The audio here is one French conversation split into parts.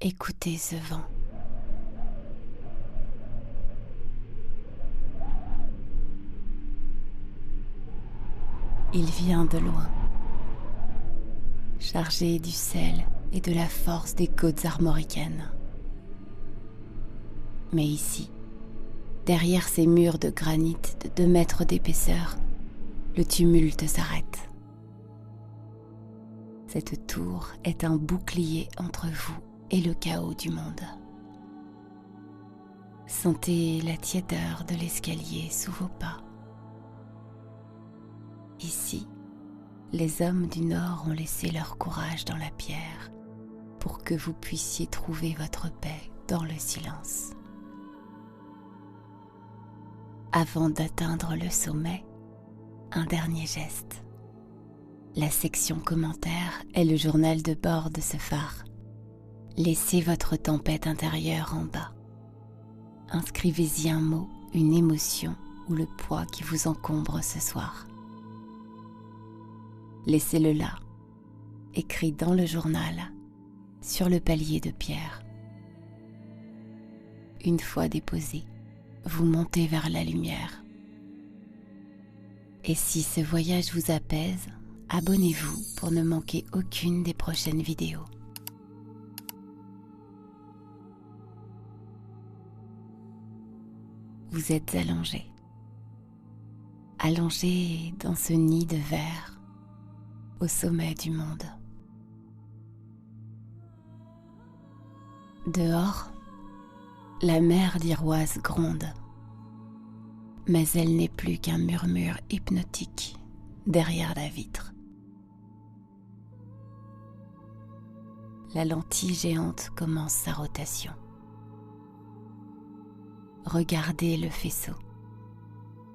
Écoutez ce vent. Il vient de loin, chargé du sel et de la force des côtes armoricaines. Mais ici, derrière ces murs de granit de 2 mètres d'épaisseur, le tumulte s'arrête. Cette tour est un bouclier entre vous et le chaos du monde. Sentez la tiédeur de l'escalier sous vos pas. Ici, les hommes du Nord ont laissé leur courage dans la pierre pour que vous puissiez trouver votre paix dans le silence. Avant d'atteindre le sommet, un dernier geste. La section commentaires est le journal de bord de ce phare. Laissez votre tempête intérieure en bas. Inscrivez-y un mot, une émotion ou le poids qui vous encombre ce soir. Laissez-le là, écrit dans le journal, sur le palier de pierre. Une fois déposé, vous montez vers la lumière. Et si ce voyage vous apaise, abonnez-vous pour ne manquer aucune des prochaines vidéos. Vous êtes allongé dans ce nid de verre au sommet du monde. Dehors, la mer d'Iroise gronde, mais elle n'est plus qu'un murmure hypnotique derrière la vitre. La lentille géante commence sa rotation. Regardez le faisceau,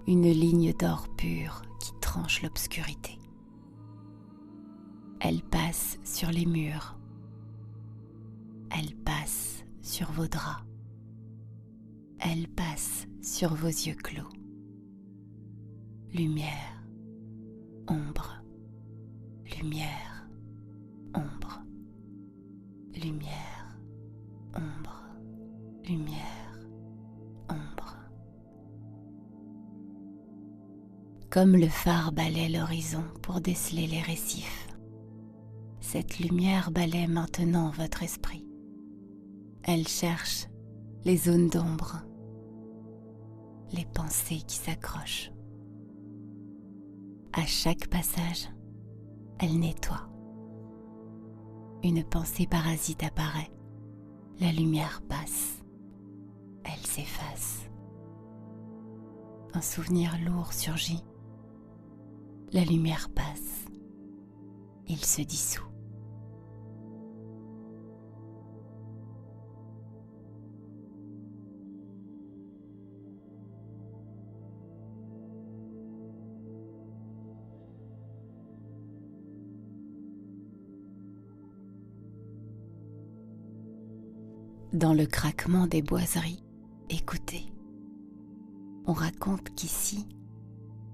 une ligne d'or pur qui tranche l'obscurité. Elle passe sur les murs, elle passe sur vos draps, elle passe sur vos yeux clos. Lumière, ombre, lumière, ombre, lumière, ombre, lumière, ombre. Comme le phare balaie l'horizon pour déceler les récifs, cette lumière balaie maintenant votre esprit. Elle cherche les zones d'ombre, les pensées qui s'accrochent. À chaque passage, elle nettoie. Une pensée parasite apparaît, la lumière passe, elle s'efface. Un souvenir lourd surgit, la lumière passe, il se dissout. Dans le craquement des boiseries, écoutez. On raconte qu'ici,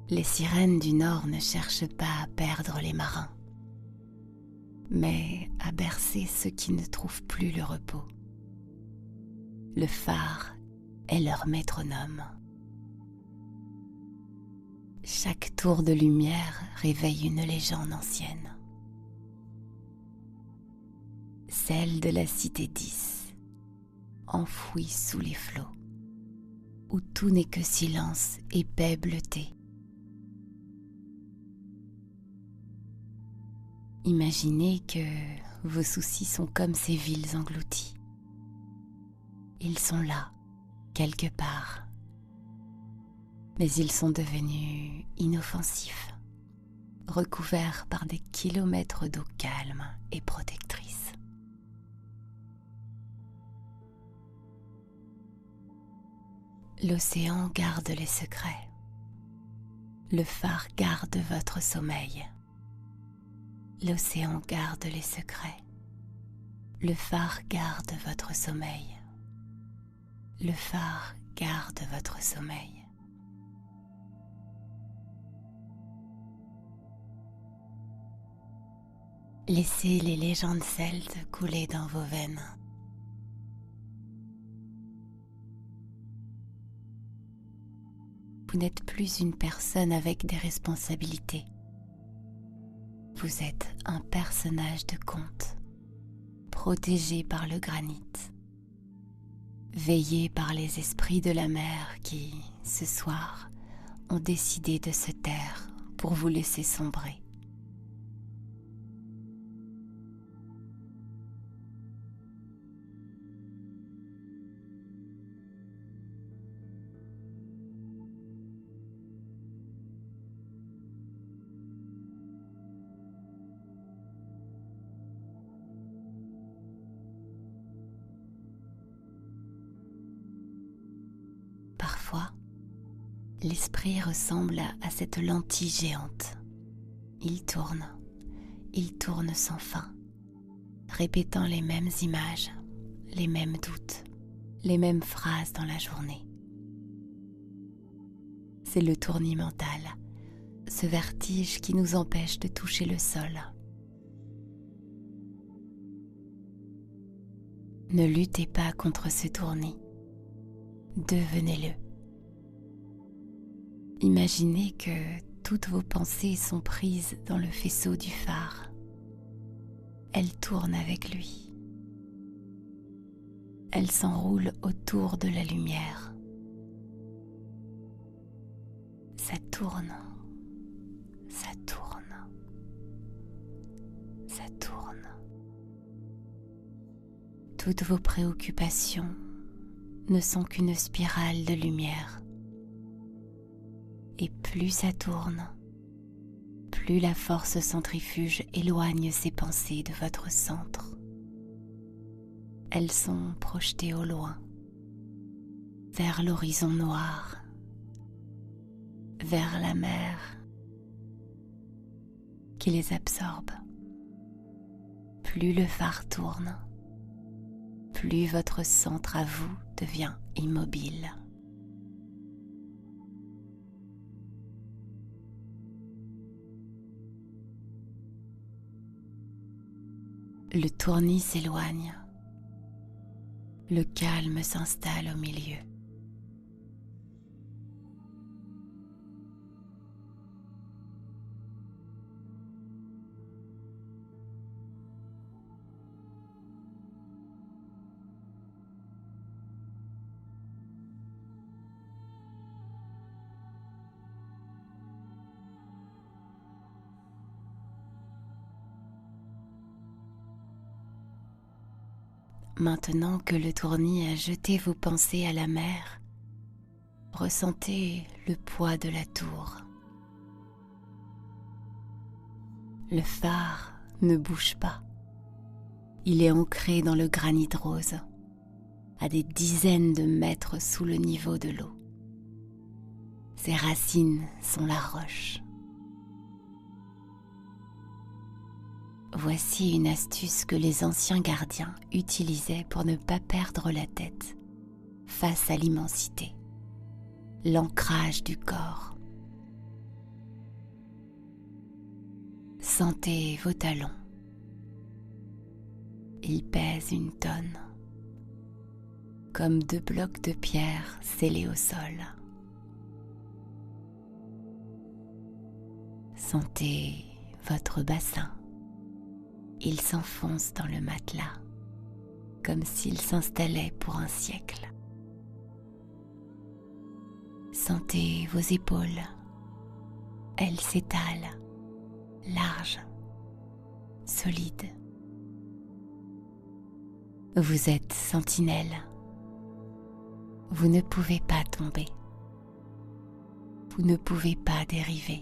les sirènes du Nord ne cherchent pas à perdre les marins, mais à bercer ceux qui ne trouvent plus le repos. Le phare est leur métronome. Chaque tour de lumière réveille une légende ancienne. Celle de la cité 10. Enfoui sous les flots, où tout n'est que silence et paix bleutée. Imaginez que vos soucis sont comme ces villes englouties. Ils sont là, quelque part, mais ils sont devenus inoffensifs, recouverts par des kilomètres d'eau calme et protectrice. L'océan garde les secrets. Le phare garde votre sommeil. L'océan garde les secrets. Le phare garde votre sommeil. Le phare garde votre sommeil. Laissez les légendes celtes couler dans vos veines. Vous n'êtes plus une personne avec des responsabilités. Vous êtes un personnage de conte, protégé par le granit, veillé par les esprits de la mer qui, ce soir, ont décidé de se taire pour vous laisser sombrer. Parfois, l'esprit ressemble à cette lentille géante. Il tourne sans fin, répétant les mêmes images, les mêmes doutes, les mêmes phrases dans la journée. C'est le tournis mental, ce vertige qui nous empêche de toucher le sol. Ne luttez pas contre ce tournis, devenez-le. Imaginez que toutes vos pensées sont prises dans le faisceau du phare. Elles tournent avec lui. Elles s'enroulent autour de la lumière. Ça tourne, ça tourne, ça tourne. Toutes vos préoccupations ne sont qu'une spirale de lumière. Et plus ça tourne, plus la force centrifuge éloigne ces pensées de votre centre. Elles sont projetées au loin, vers l'horizon noir, vers la mer qui les absorbe. Plus le phare tourne, plus votre centre à vous devient immobile. Le tournis s'éloigne, le calme s'installe au milieu. Maintenant que le tournis a jeté vos pensées à la mer, ressentez le poids de la tour. Le phare ne bouge pas. Il est ancré dans le granit rose, à des dizaines de mètres sous le niveau de l'eau. Ses racines sont la roche. Voici une astuce que les anciens gardiens utilisaient pour ne pas perdre la tête face à l'immensité. L'ancrage du corps. Sentez vos talons. Ils pèsent une tonne, comme 2 blocs de pierre scellés au sol. Sentez votre bassin. Il s'enfonce dans le matelas, comme s'il s'installait pour un siècle. Sentez vos épaules. Elles s'étalent, larges, solides. Vous êtes sentinelle. Vous ne pouvez pas tomber. Vous ne pouvez pas dériver.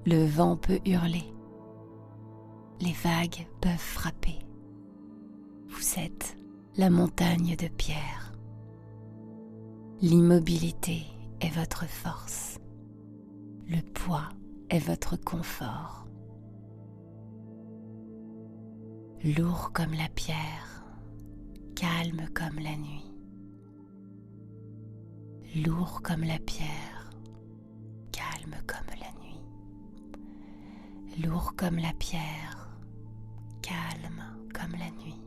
Le vent peut hurler. Les vagues peuvent frapper. Vous êtes la montagne de pierre. L'immobilité est votre force. Le poids est votre confort. Lourd comme la pierre, calme comme la nuit. Lourd comme la pierre, calme comme la nuit. Lourd comme la pierre, calme comme la nuit.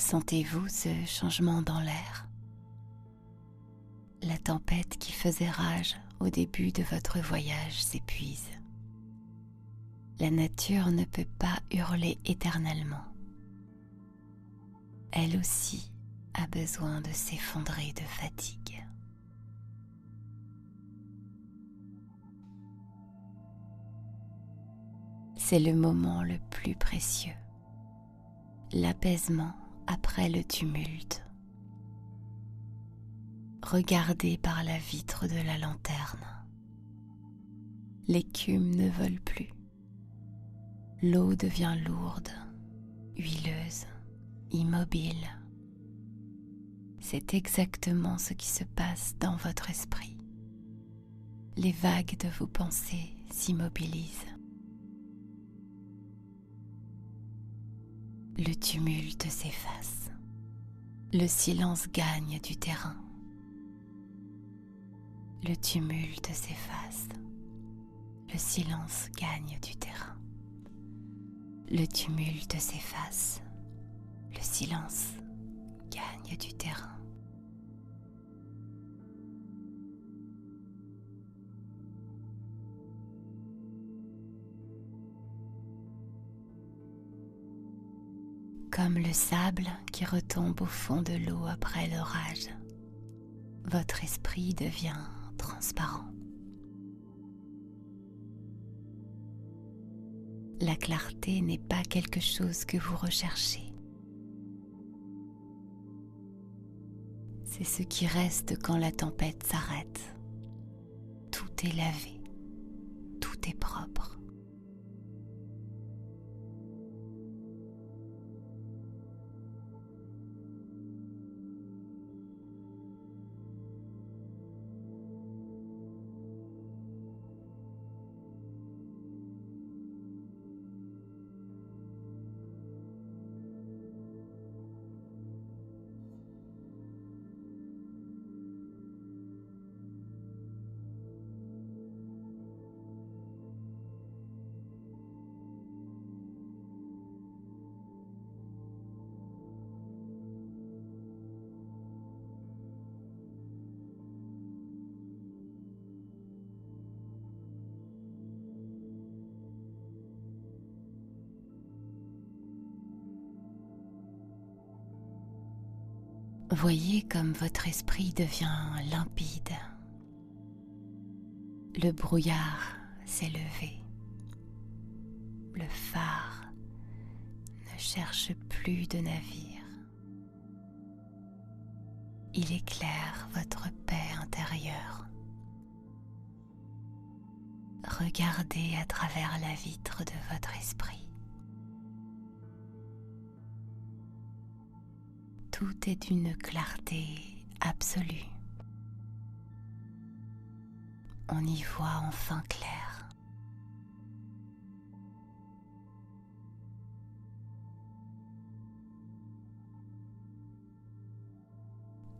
Sentez-vous ce changement dans l'air? La tempête qui faisait rage au début de votre voyage s'épuise. La nature ne peut pas hurler éternellement. Elle aussi a besoin de s'effondrer de fatigue. C'est le moment le plus précieux, l'apaisement après le tumulte. Regardez par la vitre de la lanterne. L'écume ne vole plus. L'eau devient lourde, huileuse, immobile. C'est exactement ce qui se passe dans votre esprit. Les vagues de vos pensées s'immobilisent. Le tumulte s'efface. Le silence gagne du terrain. Le tumulte s'efface. Le silence gagne du terrain. Le tumulte s'efface. Le silence gagne du terrain. Comme le sable qui retombe au fond de l'eau après l'orage, votre esprit devient transparent. La clarté n'est pas quelque chose que vous recherchez. C'est ce qui reste quand la tempête s'arrête. Tout est lavé, tout est propre. Voyez comme votre esprit devient limpide. Le brouillard s'est levé. Le phare ne cherche plus de navire. Il éclaire votre paix intérieure. Regardez à travers la vitre de votre esprit. Tout est d'une clarté absolue. On y voit enfin clair.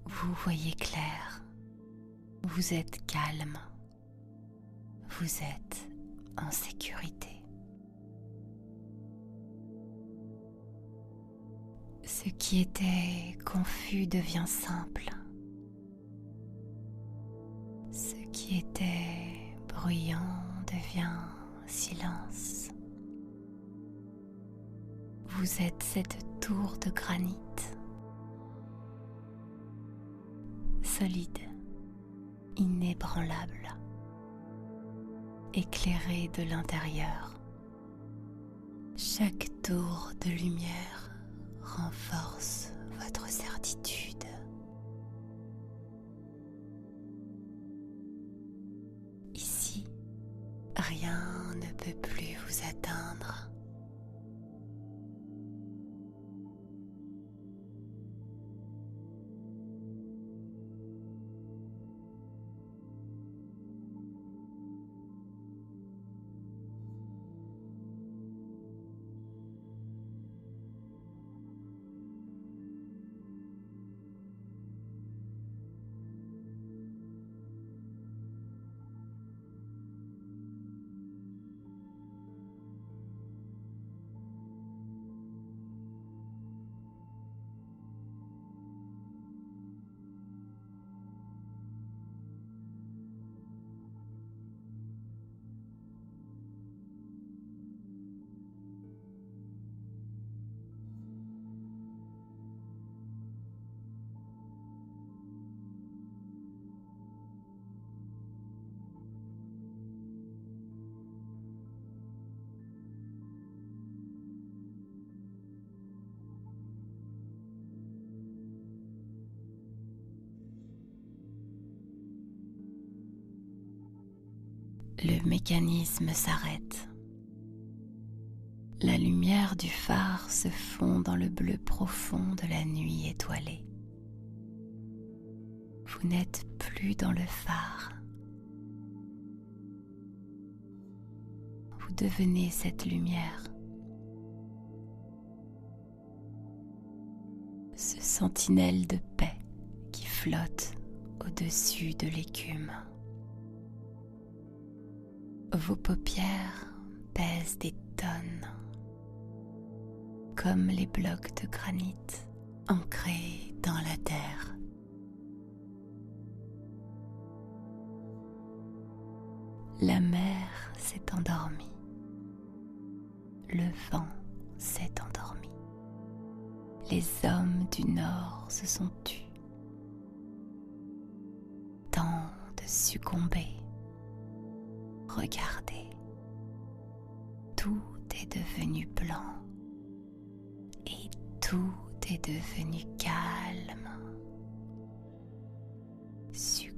Vous voyez clair. Vous êtes calme. Vous êtes en sécurité. Ce qui était confus devient simple. Ce qui était bruyant devient silence. Vous êtes cette tour de granit, solide, inébranlable, éclairée de l'intérieur. Chaque tour de lumière renforce votre certitude. Ici, rien ne peut plus vous atteindre. Le mécanisme s'arrête. La lumière du phare se fond dans le bleu profond de la nuit étoilée. Vous n'êtes plus dans le phare. Vous devenez cette lumière. Ce sentinelle de paix qui flotte au-dessus de l'écume. Vos paupières pèsent des tonnes, comme les blocs de granit ancrés dans la terre. La mer s'est endormie. Le vent s'est endormi. Les hommes du Nord se sont tus. Temps de succomber. Regardez, tout est devenu blanc et tout est devenu calme. Succomber.